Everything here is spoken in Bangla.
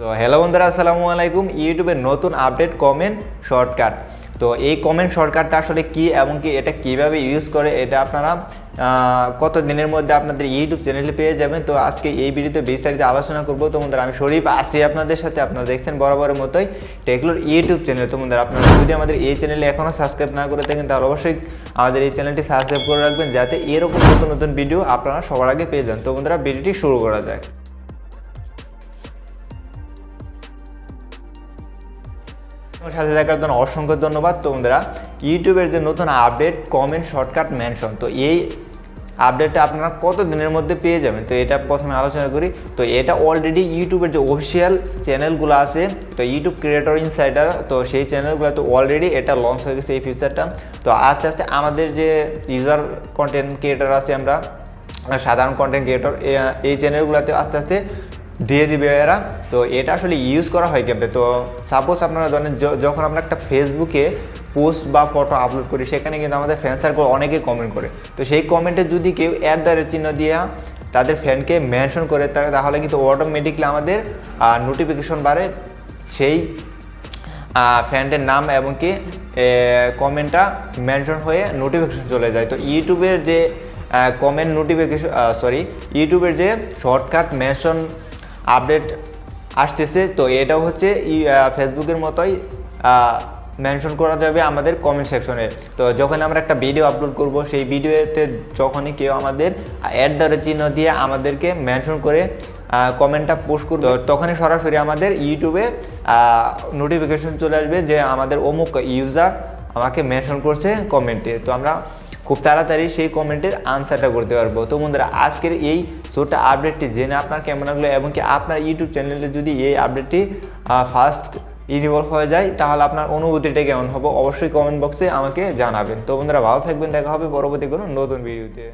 তো হ্যালো বন্ধুরা, আসসালামু আলাইকুম। ইউটিউবের নতুন আপডেট কমেন্ট শর্টকাট। তো এই কমেন্ট শর্টকাটটা আসলে কি এবং কি এটা কিভাবে ইউজ করে এটা আপনারা কত দিনের মধ্যে আপনাদের ইউটিউব চ্যানেলে পেয়ে যাবেন। তো আজকে এই ভিডিওতে বিস্তারিত আলোচনা করবো। তো বন্ধুরা, আমি শরীফ আছি আপনাদের সাথে। আপনারা দেখছেন বরাবরের মতোই টেকলোর ইউটিউব চ্যানেল। তো বন্ধুরা, আপনারা যদি আমাদের এই চ্যানেলে এখনও সাবস্ক্রাইব না করে থাকেন তাহলে অবশ্যই আমাদের এই চ্যানেলটি সাবস্ক্রাইব করে রাখবেন, যাতে এরকম নতুন নতুন ভিডিও আপনারা সবার আগে পেয়ে যান। তো বন্ধুরা, ভিডিওটি শুরু করা যায়। সাথে দেখার জন্য অসংখ্য ধন্যবাদ। তো বন্ধুরা, ইউটিউবের যে নতুন আপডেট কমেন্ট শর্টকাট মেনশন, তো এই আপডেটটা আপনারা কত দিনের মধ্যে পেয়ে যাবেন তো এটা প্রথমে আলোচনা করি। তো এটা অলরেডি ইউটিউবের যে অফিসিয়াল চ্যানেলগুলো আছে, তো ইউটিউব ক্রিয়েটর ইনসাইডার, তো সেই চ্যানেলগুলো তো অলরেডি এটা লঞ্চ হয়ে গেছে এই ফিচারটা। তো আস্তে আস্তে আমাদের যে ইউজার কন্টেন্ট ক্রিয়েটর আছে, আমরা সাধারণ কন্টেন্ট ক্রিয়েটর, এই চ্যানেলগুলোতে আস্তে আস্তে দিয়ে দিবে এরা। তো এটা আসলে ইউজ করা হয় কেমনে? তো সাপোজ আপনারা জানেন, যখন আমরা একটা ফেসবুকে পোস্ট বা ফটো আপলোড করি, সেখানে কিন্তু আমাদের ফ্যান সার্কেল অনেকেই কমেন্ট করে। তো সেই কমেন্টে যদি কেউ @চিহ্ন দিয়ে তাদের ফ্যানকে মেনশন করে, তাহলে কিন্তু অটোমেটিকলি আমাদের নোটিফিকেশন বাড়ে সেই ফ্যানদের নাম এবং কি কমেন্টটা মেনশন হয়ে নোটিফিকেশন চলে যায়। তো ইউটিউবের যে কমেন্ট নোটিফিকেশন ইউটিউবের যে শর্টকাট মেনশন আপডেট আসতেছে, তো এটাও হচ্ছে ফেসবুকের মতোই মেনশন করা যাবে আমাদের কমেন্ট সেকশনে। তো যখন আমরা একটা ভিডিও আপলোড করব, সেই ভিডিওতে যখনই কেউ আমাদের @চিহ্ন দিয়ে আমাদেরকে মেনশন করে কমেন্টটা পোস্ট করবে, তখনই সরাসরি আমাদের ইউটিউবে নোটিফিকেশন চলে আসবে যে আমাদের অমুক ইউজার আমাকে মেনশন করছে কমেন্টে। তো আমরা খুব তাড়াতাড়ি সেই কমেন্টের আনসারটা করতে পারবো। তো বন্ধুরা, আজকের এই ছোট আপডেটটি জেনে আপনার কেমন লাগলো এবং কি আপনার ইউটিউব চ্যানেলে যদি এই আপডেটটি ফার্স্ট ইনভলভ হয়ে যায়, তাহলে আপনার অনুভূতিটা কেমন হবে অবশ্যই কমেন্ট বক্সে আমাকে জানাবেন। তো বন্ধুরা, ভালো থাকবেন, দেখা হবে পরবর্তী কোনো নতুন ভিডিওতে।